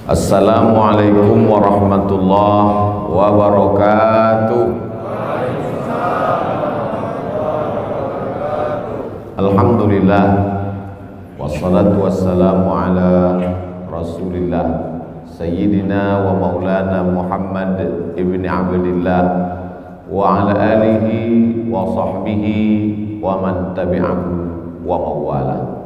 Assalamualaikum warahmatullahi wabarakatuh. Alhamdulillah, wassalatu wassalamu ala Rasulillah Sayyidina wa maulana Muhammad ibni Abdillah wa ala alihi wa sahbihi wa man tabi'ahu wa mawala.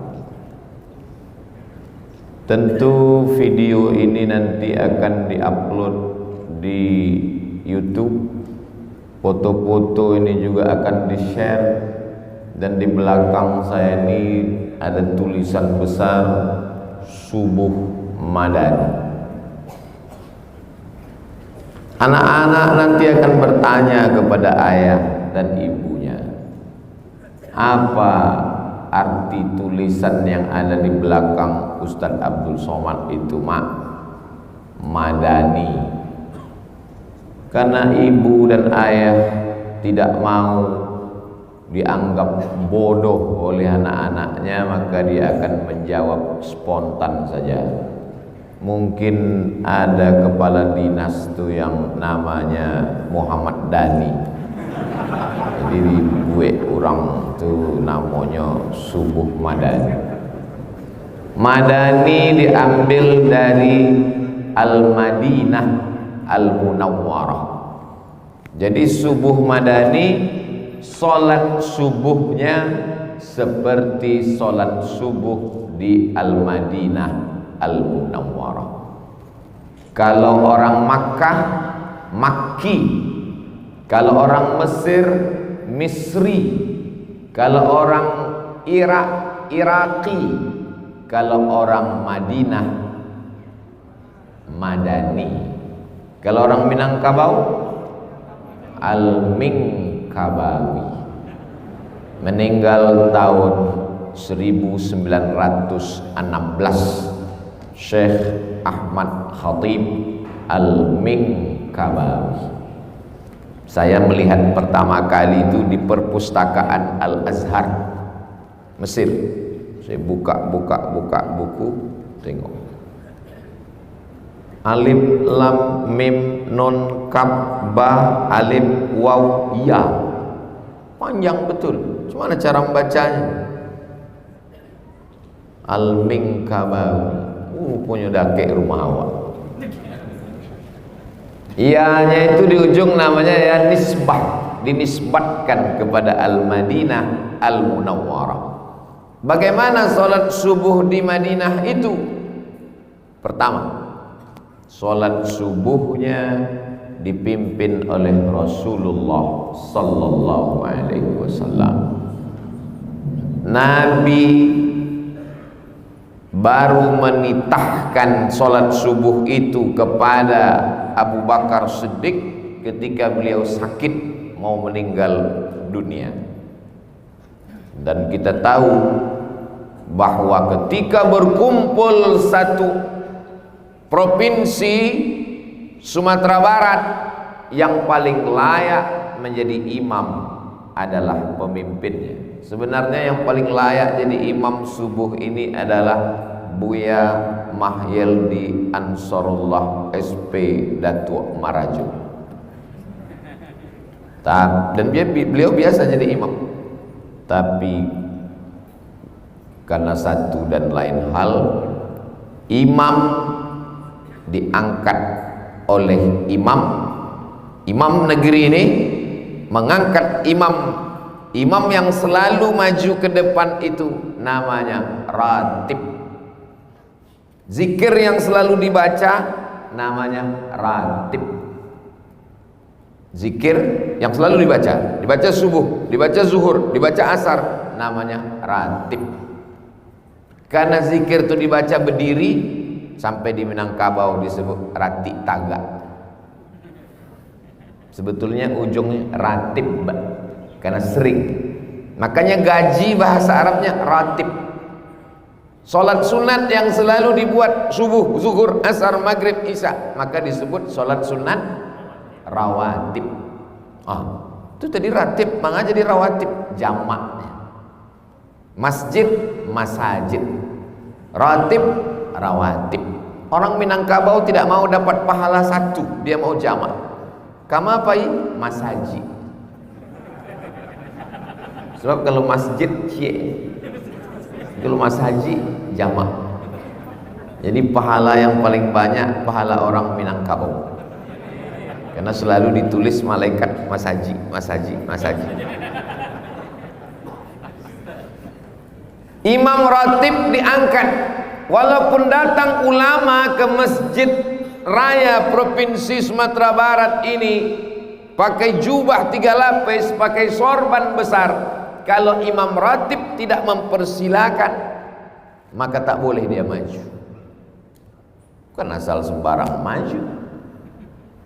Tentu video ini nanti akan diupload di YouTube. Foto-foto ini juga akan di-share, dan di belakang saya ini ada tulisan besar Subuh Madani. Anak-anak nanti akan bertanya kepada ayah dan ibunya, apa arti tulisan yang ada di belakang Ustadz Abdul Somad itu, Mak? Madani. Karena ibu dan ayah tidak mau dianggap bodoh oleh anak-anaknya, maka dia akan menjawab spontan saja. Mungkin ada kepala dinas tuh yang namanya Muhammad Dani, jadi dibuat orang tuh namanya Subuh Madani. Madani diambil dari Al-Madinah Al-Munawwarah. Jadi Subuh Madani, sholat subuhnya seperti sholat subuh di Al-Madinah Al-Munawwarah. Kalau orang Makkah, Makki. Kalau orang Mesir, Misri. Kalau orang Irak, Iraqi. Kalau orang Madinah, Madani. Kalau orang Minangkabau, Al-Minkabawi. Meninggal tahun 1916, Syekh Ahmad Khatib Al-Minkabawi. Saya melihat pertama kali itu di perpustakaan Al-Azhar, Mesir. Saya buka buku, tengok alif lam mim nun kaf ba alif waw ya, panjang betul. Gimana cara membacanya? Al-Minkabawi. Punya dake rumah awak. Ianya itu di ujung namanya ya nisbah, dinisbatkan kepada Al-Madinah Al-Munawwarah. Bagaimana sholat subuh di Madinah itu? Pertama, sholat subuhnya dipimpin oleh Rasulullah sallallahu alaihi wasallam. Nabi baru menitahkan sholat subuh itu kepada Abu Bakar Siddiq ketika beliau sakit mau meninggal dunia. Dan kita tahu bahwa ketika berkumpul satu provinsi Sumatera Barat, yang paling layak menjadi imam adalah pemimpinnya. Sebenarnya yang paling layak jadi imam subuh ini adalah Buya Mahyeldi Ansarullah SP Datuk Marajo. Dan beliau biasa jadi imam. Tapi karena satu dan lain hal, imam diangkat oleh imam negeri ini mengangkat imam yang selalu maju ke depan, itu namanya ratib. Zikir yang selalu dibaca namanya ratib. Zikir yang selalu dibaca subuh, dibaca zuhur, dibaca asar, namanya ratib. Karena zikir itu dibaca berdiri, sampai di Minangkabau disebut rati taga. Sebetulnya ujungnya ratib, karena sering. Makanya gaji bahasa Arabnya ratib. Sholat sunat yang selalu dibuat subuh, zuhur, asar, maghrib, isya, maka disebut sholat sunat rawatib. Itu tadi ratib, maka jadi rawatib jamaknya. Masjid, masajid. Ratib, rawatib. Orang Minangkabau tidak mau dapat pahala satu, dia mau jamak. Kama apa ini? Mas haji. Sebab kalau masjid kalau mas haji jamak. Jadi pahala yang paling banyak pahala orang Minangkabau. Karena selalu ditulis malaikat mas haji, mas haji, mas haji. Imam ratib diangkat. Walaupun datang ulama ke masjid raya provinsi Sumatera Barat ini pakai jubah 3 lapis, pakai sorban besar, kalau imam ratib tidak mempersilakan, maka tak boleh dia maju. Bukan asal sembarang maju.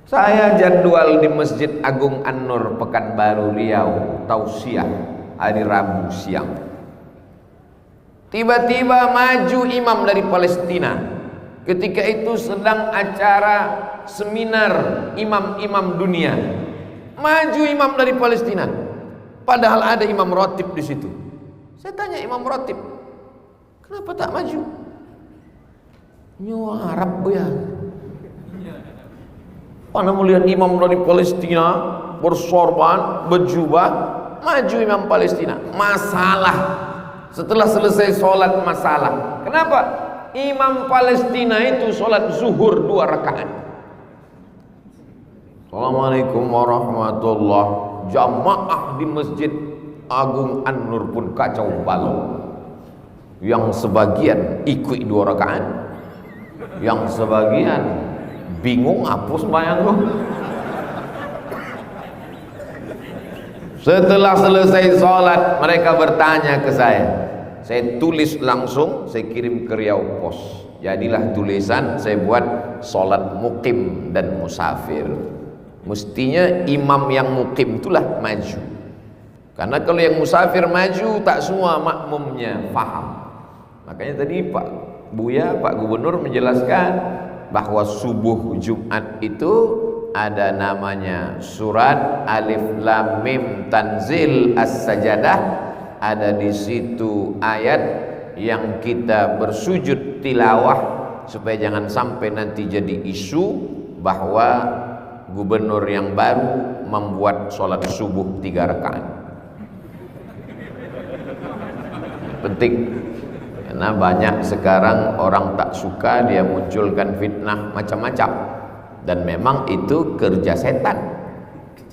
Saya jadwal di Masjid Agung An-Nur Pekanbaru Riau tausiah hari Rabu siang. Tiba-tiba maju imam dari Palestina. Ketika itu sedang acara seminar imam-imam dunia. Maju imam dari Palestina. Padahal ada imam ratib di situ. Saya tanya imam ratib, kenapa tak maju? Nyo Arab ya. Mana melihat imam dari Palestina bersorban, berjubah, maju imam Palestina. Masalah. Setelah selesai sholat masalah. Kenapa? Imam Palestina itu sholat zuhur 2 rakaat. Assalamualaikum warahmatullahi. Jamaah di Masjid Agung An-Nur pun kacau balau. Yang sebagian ikut 2 rakaat, yang sebagian bingung apa sembahyang lu. Setelah selesai sholat, mereka bertanya ke saya tulis langsung, saya kirim ke Riau Pos. Jadilah tulisan, saya buat sholat mukim dan musafir. Mestinya imam yang mukim itulah maju. Karena kalau yang musafir maju, tak semua makmumnya paham. Makanya tadi Pak Buya, Pak Gubernur menjelaskan bahwa subuh Jumat itu ada namanya surat Alif Lam Mim Tanzil As-Sajadah. Ada di situ ayat yang kita bersujud tilawah supaya jangan sampai nanti jadi isu bahwa gubernur yang baru membuat sholat subuh 3 rakaat. Penting, karena banyak sekarang orang tak suka, dia munculkan fitnah macam-macam. Dan memang itu kerja setan,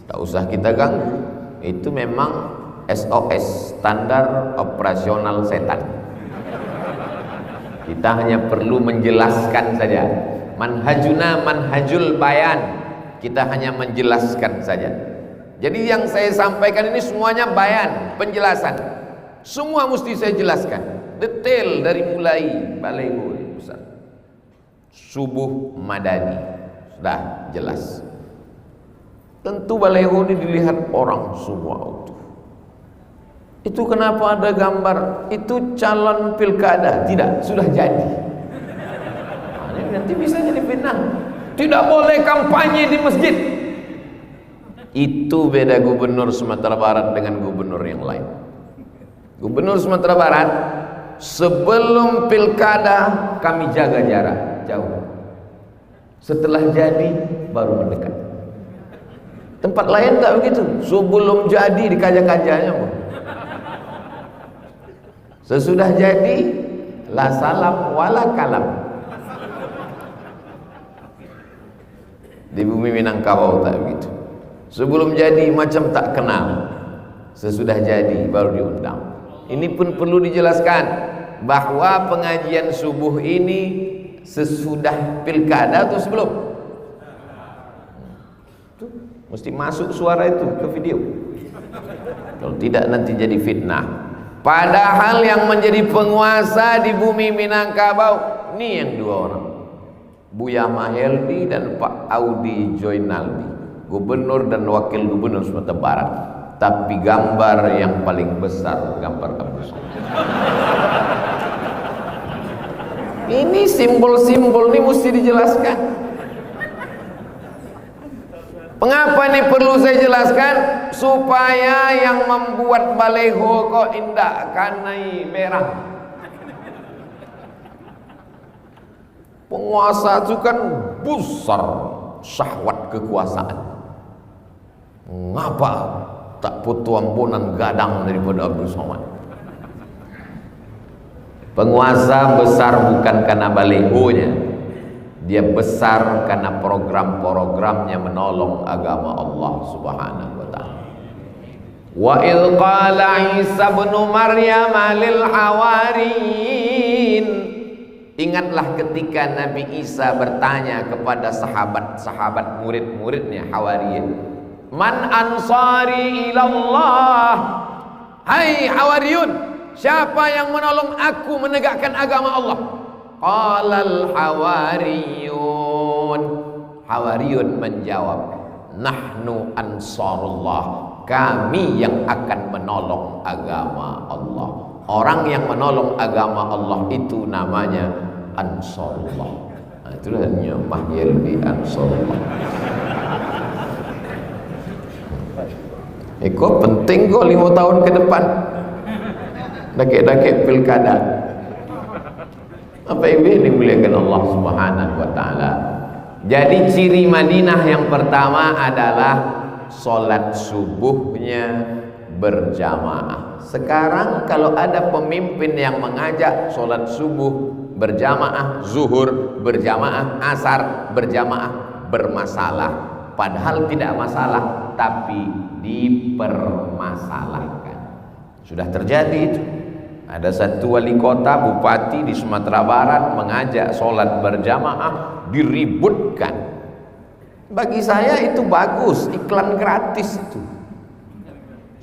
tak usah kita ganggu. Itu memang SOS, standar operasional setan. Kita hanya perlu menjelaskan saja. Manhajuna manhajul bayan. Kita hanya menjelaskan saja. Jadi yang saya sampaikan ini semuanya bayan, penjelasan. Semua mesti saya jelaskan detail dari mulai baleho besar. Subuh madani sudah jelas. Tentu baleho ini dilihat orang semua utuh. Itu kenapa ada gambar itu calon pilkada? Tidak, sudah jadi. Nah, nanti bisa jadi fitnah. Tidak boleh kampanye di masjid. Itu beda gubernur Sumatera Barat dengan gubernur yang lain. Gubernur Sumatera Barat sebelum pilkada kami jaga jarak jauh. Setelah jadi baru mendekat. Tempat lain tak begitu. Sebelum jadi dikajak-kajaknya. Sesudah jadi la salam wala kalam. Di bumi Minangkabau tak begitu. Sebelum jadi macam tak kenal. Sesudah jadi baru diundang. Ini pun perlu dijelaskan bahwa pengajian subuh ini sesudah pilkada atau sebelum? Tuh, mesti masuk suara itu ke video. Kalau tidak nanti jadi fitnah. Padahal yang menjadi penguasa di bumi Minangkabau ini yang 2 orang, Buya Maheldi dan Pak Audi Joinaldi, gubernur dan wakil gubernur Sumatera Barat. Tapi gambar yang paling besar gambar Abu Sayyaf. Ini simbol-simbol ini mesti dijelaskan. Mengapa ini perlu saya jelaskan? Supaya yang membuat baleho kok indah kanai merah. Penguasa itu kan besar syahwat kekuasaan. Ngapa tak putu ampunan gadang daripada Abdul Somad? Penguasa besar bukan karena balehonya, dia besar karena program-programnya menolong agama Allah Subhanahu wa taala. Wa idh qala Isa ibn Maryam lil hawariyin, ingatlah ketika Nabi Isa bertanya kepada sahabat-sahabat murid-muridnya hawariyin, man ansari ilallah, hai hawariyun, siapa yang menolong aku menegakkan agama Allah? Qalal hawariyun, hawariyun menjawab, nahnu ansarullah, kami yang akan menolong agama Allah. Orang yang menolong agama Allah itu namanya ansarullah. Nah, itulah mahyil bi ansarullah. Kok penting kok 5 tahun ke depan dakik-dakik pilkada. Apa ini dimuliakan Allah Subhanahu wa taala. Jadi ciri Madinah yang pertama adalah sholat subuhnya berjamaah. Sekarang kalau ada pemimpin yang mengajak sholat subuh berjamaah, zuhur berjamaah, asar berjamaah, bermasalah. Padahal tidak masalah, tapi dipermasalahkan. Sudah terjadi itu. Ada satu wali kota, bupati di Sumatera Barat mengajak sholat berjamaah, diributkan. Bagi saya itu bagus, iklan gratis itu,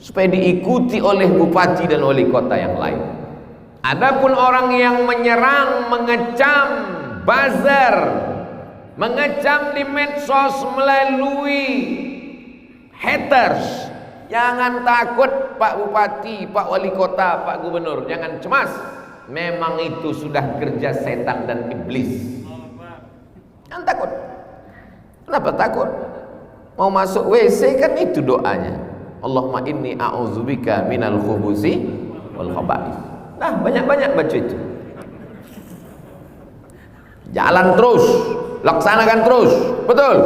supaya diikuti oleh bupati dan wali kota yang lain. Adapun orang yang menyerang, mengecam, buzzer, mengecam di medsos melalui haters, jangan takut Pak Bupati, Pak Wali Kota, Pak Gubernur, jangan cemas. Memang itu sudah kerja setan dan iblis. Jangan takut. Kenapa takut? Mau masuk WC kan itu doanya, Allahumma inni a'udzubika minal khubusi wal khaba'ith. Nah, banyak-banyak baca itu. Jalan terus, laksanakan terus. Betul?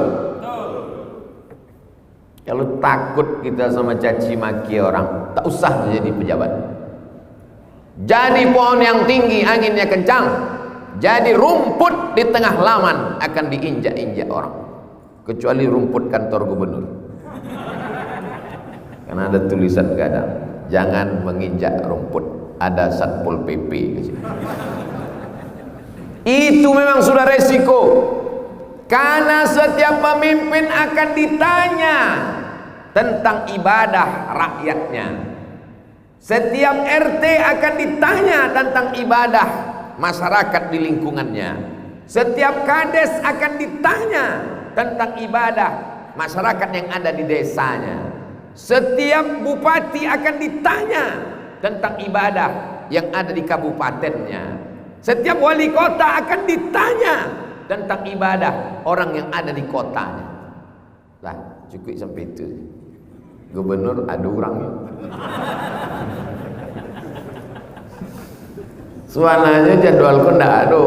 Kalau takut kita sama caci maki orang, tak usah jadi pejabat. Jadi pohon yang tinggi, anginnya kencang. Jadi rumput di tengah laman akan diinjak-injak orang. Kecuali rumput kantor gubernur. Karena ada tulisan kadang, jangan menginjak rumput. Ada Satpol PP ke sini. Itu memang sudah resiko. Karena setiap pemimpin akan ditanya tentang ibadah rakyatnya. Setiap RT akan ditanya tentang ibadah masyarakat di lingkungannya. Setiap kades akan ditanya tentang ibadah masyarakat yang ada di desanya. Setiap bupati akan ditanya tentang ibadah yang ada di kabupatennya. Setiap wali kota akan ditanya tentang ibadah orang yang ada di kotanya. Lah, cukup sampai itu. Gubernur ada orangnya. Suananya jadwal kau ndak ada.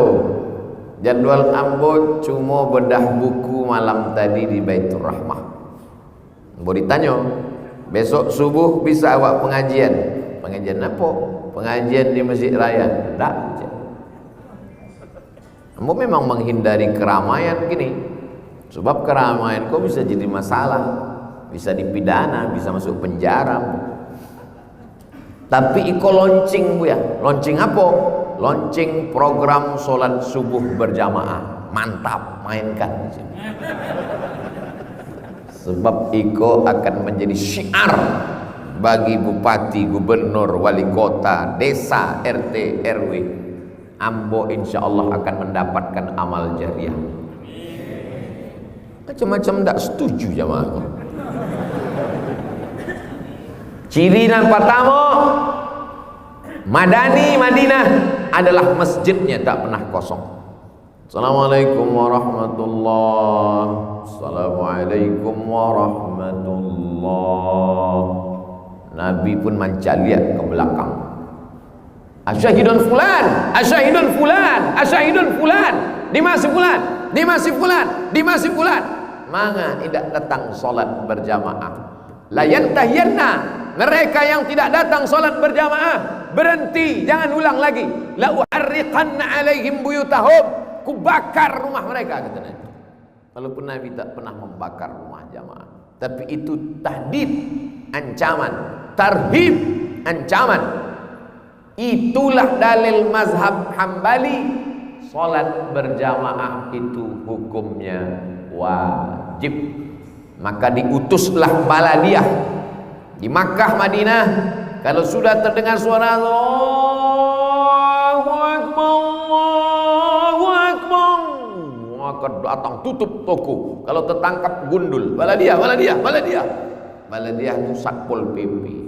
Jadwal ambo cuma bedah buku malam tadi di Baitur Rahmah. Ambo ditanya, besok subuh bisa awak pengajian? Pengajian apa? Pengajian di Masjid Raya. Ndak. Ambo memang menghindari keramaian begini. Sebab keramaian kau bisa jadi masalah. Bisa dipidana, bisa masuk penjara. Tapi iko launching bu ya, launching apa? Launching program sholat subuh berjamaah, mantap, mainkan. Sebab iko akan menjadi syiar bagi bupati, gubernur, wali kota, desa, RT, RW. Ambo insya Allah akan mendapatkan amal jariah. Macam-macam tak setuju jamaah. Ciri yang pertama, Madinah adalah masjidnya tak pernah kosong. Assalamualaikum warahmatullahi. Assalamualaikum warahmatullahi. Nabi pun mencaliak ke belakang. Asyahidun fulan, asyahidun fulan, asyahidun fulan. di masjid fulan, di masjid fulan, di masjid fulan. Mangga tidak datang salat berjamaah. La yantahiyanna, mereka yang tidak datang salat berjamaah berhenti, jangan ulang lagi. La uharriqanna alaihim buyutahum, ku bakar rumah mereka, kata Nabi. Walaupun Nabi tak pernah membakar rumah jamaah, tapi itu tahdid, ancaman, tarhib, ancaman. Itulah dalil mazhab Hambali, salat berjamaah itu hukumnya wajib. Maka diutuslah Baladiyah di Makkah, Madinah. Kalau sudah terdengar suara Allahu Akbar, Allahu Akbar, maka datang tutup toko. Kalau tertangkap gundul. Baladiyah, Baladiyah, Baladiyah. Baladiyah itu Satpol PP.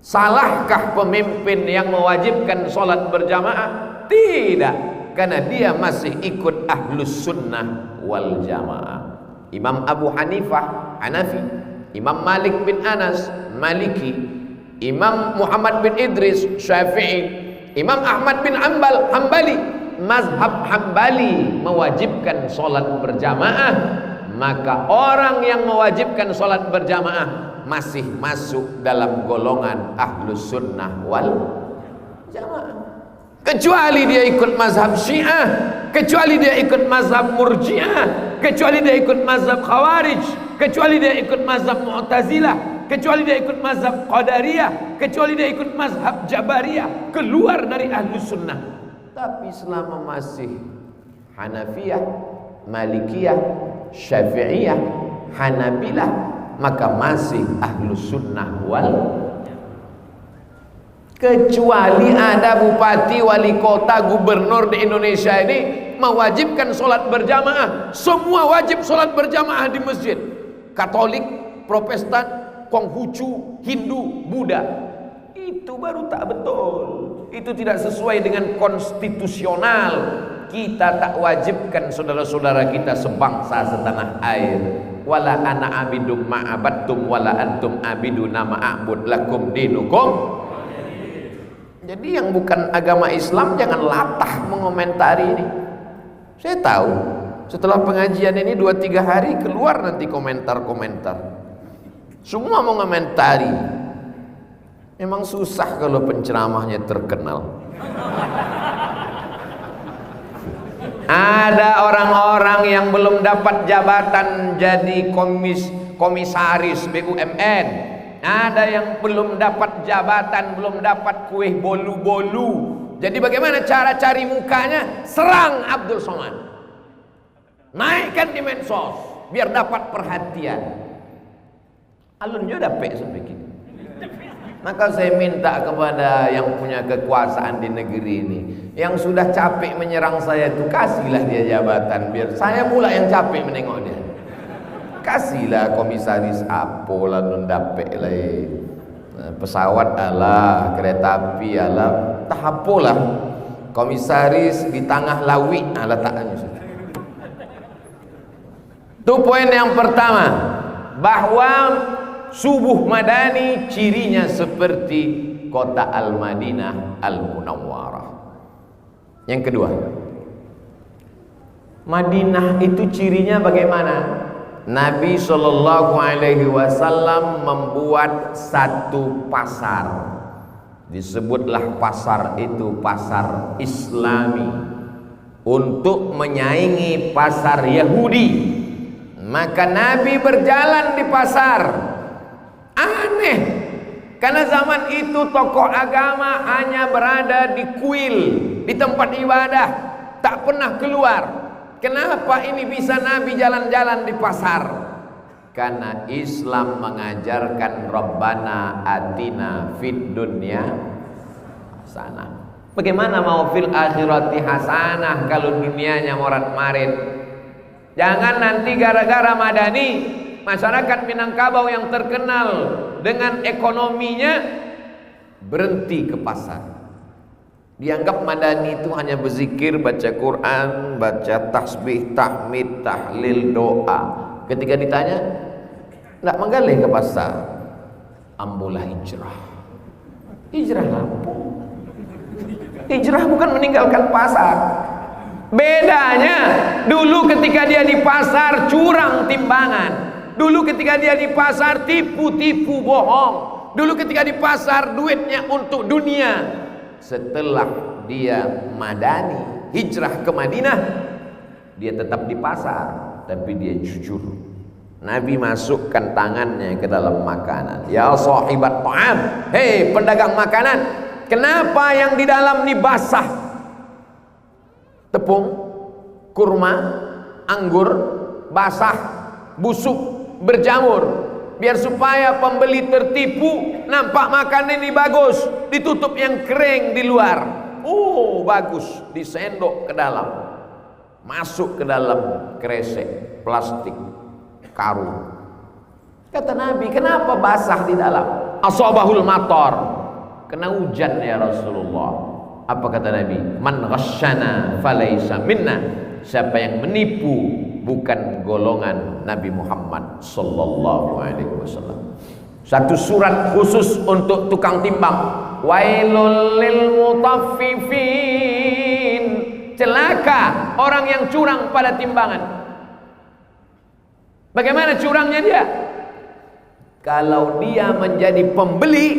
Salahkah pemimpin yang mewajibkan sholat berjamaah? Tidak, karena dia masih ikut ahlus sunnah wal jamaah. Imam Abu Hanifah Hanafi, Imam Malik bin Anas Maliki, Imam Muhammad bin Idris Syafi'i, Imam Ahmad bin Hanbal Hambali. Mazhab Hambali mewajibkan sholat berjamaah. Maka orang yang mewajibkan sholat berjamaah masih masuk dalam golongan ahlus sunnah wal jamaah, kecuali dia ikut mazhab Syiah, kecuali dia ikut mazhab Murji'ah, kecuali dia ikut mazhab Khawarij, kecuali dia ikut mazhab Mu'tazilah, kecuali dia ikut mazhab Qadariyah, kecuali dia ikut mazhab Jabariyah, keluar dari ahlus sunnah. Tapi selama masih Hanafiyah, Malikiyah, Syafi'iyah, Hanabilah, maka masih ahlus sunnah wal. Kecuali ada bupati, wali kota, gubernur di Indonesia ini mewajibkan sholat berjamaah. Semua wajib sholat berjamaah di masjid. Katolik, Protestan, Konghucu, Hindu, Buddha. Itu baru tak betul. Itu tidak sesuai dengan konstitusional. Kita tak wajibkan saudara-saudara kita sebangsa setanah air. Wala ana abidum ma'abattum wala antum abiduna ma'abud lakum dinukum. Jadi yang bukan agama Islam jangan latah mengomentari ini. Saya tahu setelah pengajian ini 2-3 hari keluar nanti komentar-komentar. Semua mengomentari. Memang susah kalau penceramahnya terkenal. Ada orang-orang yang belum dapat jabatan jadi komisaris BUMN. Ada yang belum dapat jabatan, belum dapat kue bolu-bolu. Jadi bagaimana cara cari mukanya? Serang Abdul Somad. Naikkan di medsos biar dapat perhatian. Alun juga dapat sampai gini. Maka saya minta kepada yang punya kekuasaan di negeri ini, yang sudah capek menyerang saya itu, kasihlah dia jabatan biar saya pula yang capek menengok dia. Kasihlah komisaris apo lah nundapek lah, pesawat alah, kereta api alah, tak apolah. Komisaris di tengah lawi alah taknya. Itu poin yang pertama, bahwa Subuh Madani cirinya seperti kota Al-Madinah Al-Munawwarah. Yang kedua, Madinah itu cirinya bagaimana? Nabi SAW membuat satu pasar. Disebutlah pasar itu pasar Islami, untuk menyaingi pasar Yahudi. Maka Nabi berjalan di pasar. Aneh, karena zaman itu tokoh agama hanya berada di kuil, di tempat ibadah, tak pernah keluar. Kenapa ini bisa Nabi jalan-jalan di pasar? Karena Islam mengajarkan Rabbana atina fid dunya hasanah. Bagaimana mau fil akhirati hasanah kalau dunianya morat-marit? Jangan nanti gara-gara Madani masyarakat Minangkabau yang terkenal dengan ekonominya berhenti ke pasar. Dianggap Madani itu hanya berzikir, baca Quran, baca tasbih, tahmid, tahlil, doa. Ketika ditanya, tidak menggalih ke pasar. Ambulah hijrah. Hijrah apa? Hijrah bukan meninggalkan pasar. Bedanya dulu ketika dia di pasar curang timbangan, dulu ketika dia di pasar tipu-tipu bohong, dulu ketika di pasar duitnya untuk dunia. Setelah dia madani, hijrah ke Madinah, dia tetap di pasar, tapi dia jujur. Nabi masukkan tangannya ke dalam makanan. Ya sahibat ta'am, hei pedagang makanan, kenapa yang di dalam ini basah? Tepung, kurma, anggur, basah, busuk, berjamur. Biar supaya pembeli tertipu, nampak makanan ini bagus, ditutup yang kering di luar. Oh bagus, disendok ke dalam, masuk ke dalam kresek plastik karung. Kata Nabi, kenapa basah di dalam? Asabahul matar, kena hujan ya Rasulullah. Apa kata Nabi? Man ghasyana falaysa minna. Siapa yang menipu bukan golongan Nabi Muhammad sallallahu alaihi wasallam. Satu surat khusus untuk tukang timbang. Wailul lil mutaffifin. Celaka orang yang curang pada timbangan. Bagaimana curangnya dia? Kalau dia menjadi pembeli,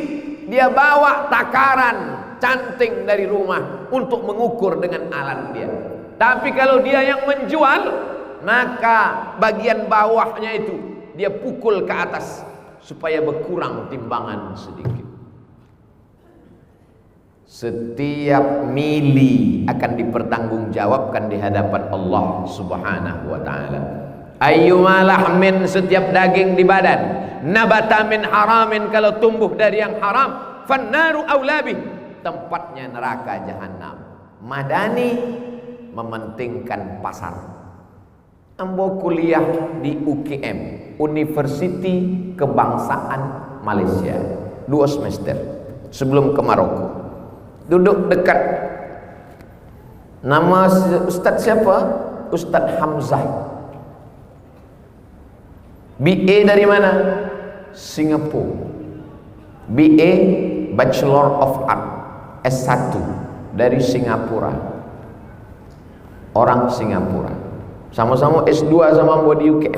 dia bawa takaran canting dari rumah untuk mengukur dengan alat dia. Tapi kalau dia yang menjual, maka bagian bawahnya itu dia pukul ke atas supaya berkurang timbangan sedikit. Setiap mili akan dipertanggungjawabkan di hadapan Allah Subhanahu wa taala. Ayyuma lahmin, setiap daging di badan, nabata min haramin, kalau tumbuh dari yang haram, fannaru aulabih, tempatnya neraka jahanam. Madani mementingkan pasar. Ambo kuliah di UKM, University Kebangsaan Malaysia, 2 semester sebelum ke Maroko. Duduk dekat, nama Ustadz siapa? Ustadz Hamzah. BA dari mana? Singapura. BA Bachelor of Art, S1 dari Singapura. Orang Singapura. Sama-sama S2 sama gua di UK.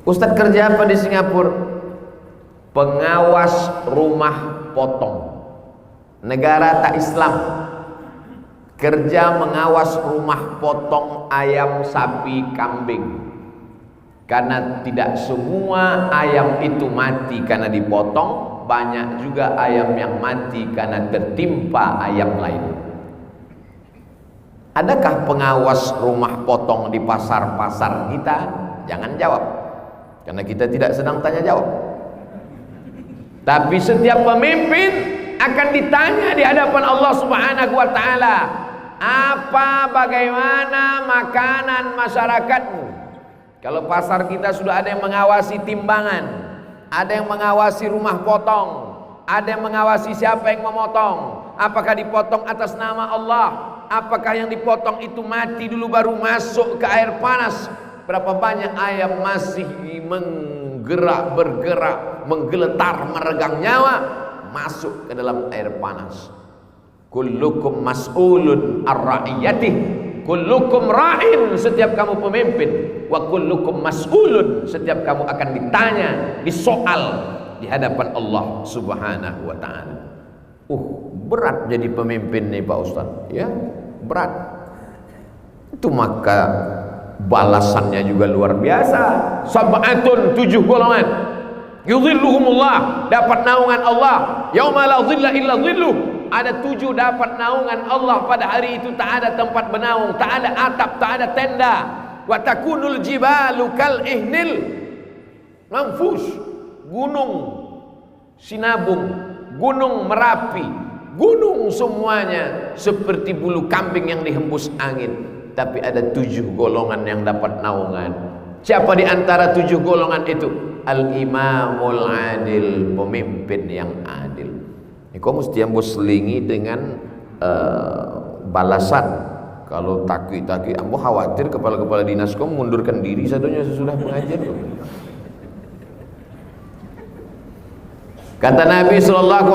Ustadz kerja apa di Singapura? Pengawas rumah potong. Negara tak Islam. Kerja mengawas rumah potong ayam, sapi, kambing. Karena tidak semua ayam itu mati karena dipotong, banyak juga ayam yang mati karena tertimpa ayam lain. Adakah pengawas rumah potong di pasar-pasar kita? Jangan jawab, karena kita tidak sedang tanya jawab. Tapi setiap pemimpin akan ditanya di hadapan Allah Subhanahu wa taala, apa bagaimana makanan masyarakatmu? Kalau pasar kita sudah ada yang mengawasi timbangan, ada yang mengawasi rumah potong, ada yang mengawasi siapa yang memotong, apakah dipotong atas nama Allah, apakah yang dipotong itu mati dulu baru masuk ke air panas, berapa banyak ayam masih bergerak, menggeletar, meregang nyawa, masuk ke dalam air panas. Kullukum mas'ulun ar-ra'iyatih. Kullukum ra'in, setiap kamu pemimpin, wa kullukum mas'ulun, setiap kamu akan ditanya, disoal di hadapan Allah Subhanahu wa taala. Berat jadi pemimpin nih Pak Ustaz, ya, berat. Itu maka balasannya juga luar biasa. Sab'atun, 7 golongan. Yudhilluhumullah, dapat naungan Allah. Yauma la dhilla illa dhilluh. Ada 7 dapat naungan Allah pada hari itu, tak ada tempat bernaung, tak ada atap, tak ada tenda. Wa takunul jibalu kal ihnil manfus. Gunung Sinabung, gunung Merapi, gunung semuanya seperti bulu kambing yang dihembus angin. Tapi ada 7 golongan yang dapat naungan. Siapa di antara 7 golongan itu? Al-imamul adil, pemimpin yang adil. Kau mesti ambil selingi dengan balasan. Kalau taki-taki, ambo khawatir kepala-kepala dinas kau mundurkan diri satunya sesudah pengajian. Kata Nabi SAW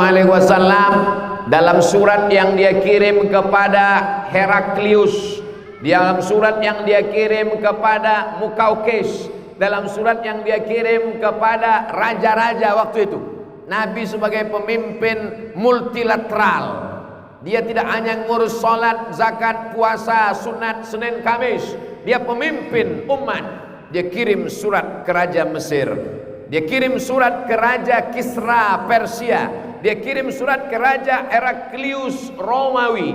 dalam surat yang dia kirim kepada Heraklius, dalam surat yang dia kirim kepada Mukaukis, dalam surat yang dia kirim kepada raja-raja waktu itu. Nabi sebagai pemimpin multilateral, dia tidak hanya ngurus salat, zakat, puasa, sunat, Senin, Kamis. Dia pemimpin umat. Dia kirim surat ke Raja Mesir, dia kirim surat ke Raja Kisra Persia, dia kirim surat ke Raja Heraklius Romawi.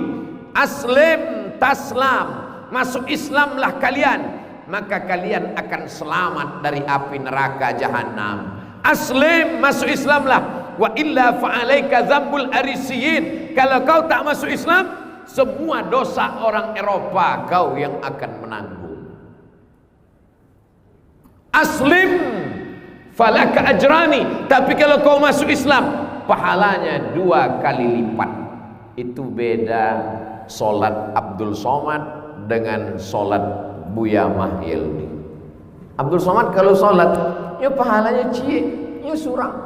Aslim taslam, masuk Islamlah kalian, maka kalian akan selamat dari api neraka jahanam. Aslim, masuk Islamlah, wa illa fa'alaika dzambul arisiyin. Kalau kau tak masuk Islam, semua dosa orang Eropa kau yang akan menanggung. Aslim falaka ajrani, tapi kalau kau masuk Islam, pahalanya 2 kali lipat. Itu beda solat Abdul Somad dengan solat Buya Mahyildi. Abdul Somad kalau solat, ya pahalanya cie, ya surang.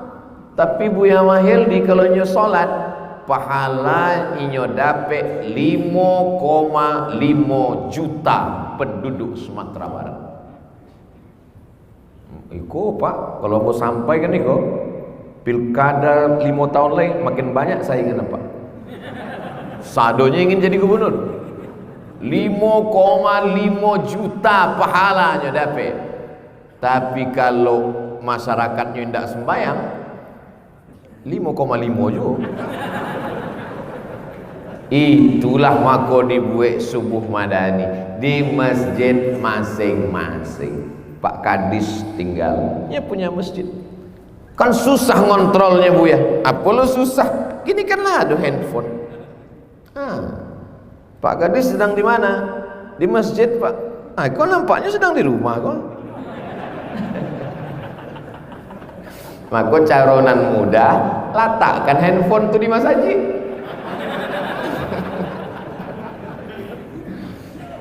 Tapi Buya Mahyildi kalau nyo solat, pahala inyo dapat 5,5 juta penduduk Sumatera Barat. Iko Pak, kalau mau sampai kan iko pilkada 5 tahun lagi makin banyak saingan Pak. Sadonya ingin jadi gubernur. 5,5 juta pahalanya dapat. Tapi kalau masyarakatnya tidak sembahyang, 5,5 juga. Itulah maka dibuat subuh madani di masjid masing-masing. Pak Kadis tinggalnya punya masjid. Kan susah ngontrolnya Bu ya. Apa lo susah? Gini kan ada handphone. Pak Kadis sedang di mana? Di masjid Pak. Kok nampaknya sedang di rumah kok. Maka caronan muda letakkan handphone tuh di masjid.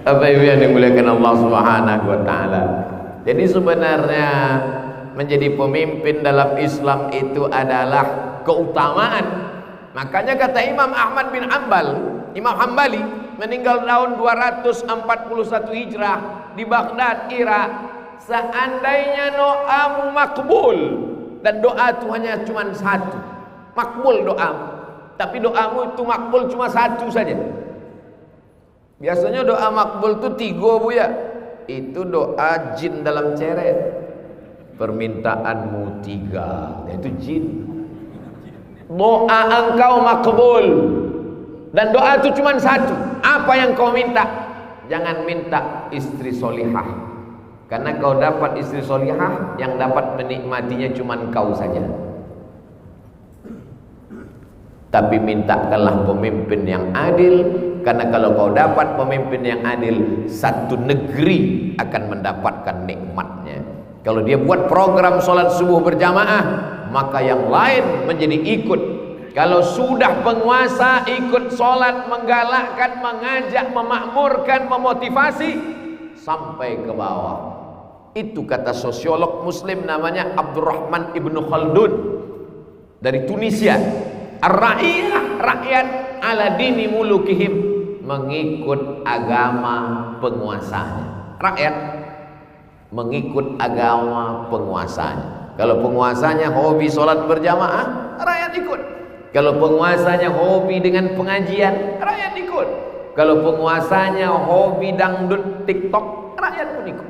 Apa yang dimuliakan Allah Subhanahu wa taala. Jadi sebenarnya menjadi pemimpin dalam Islam itu adalah keutamaan. Makanya kata Imam Ahmad bin Hanbal, Imam Hambali meninggal tahun 241 Hijrah di Baghdad, Irak. Seandainya doamu makbul, dan doa itu hanya cuma satu, makbul doamu, tapi doamu itu makbul cuma satu saja. Biasanya doa makbul itu 3 Bu ya. Itu doa jin dalam ceret. Permintaanmu 3, yaitu jin. Doa engkau makbul, dan doa itu cuma satu. Apa yang kau minta? Jangan minta istri solihah, karena kau dapat istri solihah, yang dapat menikmatinya cuma kau saja. Tapi mintakanlah pemimpin yang adil, karena kalau kau dapat pemimpin yang adil, satu negeri akan mendapatkan nikmatnya. Kalau dia buat program sholat subuh berjamaah, maka yang lain menjadi ikut. Kalau sudah penguasa ikut sholat, menggalakkan, mengajak, memakmurkan, memotivasi sampai ke bawah. Itu kata sosiolog muslim namanya Abdurrahman Ibnu Khaldun dari Tunisia. Ar-ra'iyah, rakyat ala dini mulukihim, mengikut agama penguasanya. Rakyat mengikut agama penguasanya. Kalau penguasanya hobi sholat berjamaah, rakyat ikut. Kalau penguasanya hobi dengan pengajian, rakyat ikut. Kalau penguasanya hobi dangdut TikTok, rakyat pun ikut.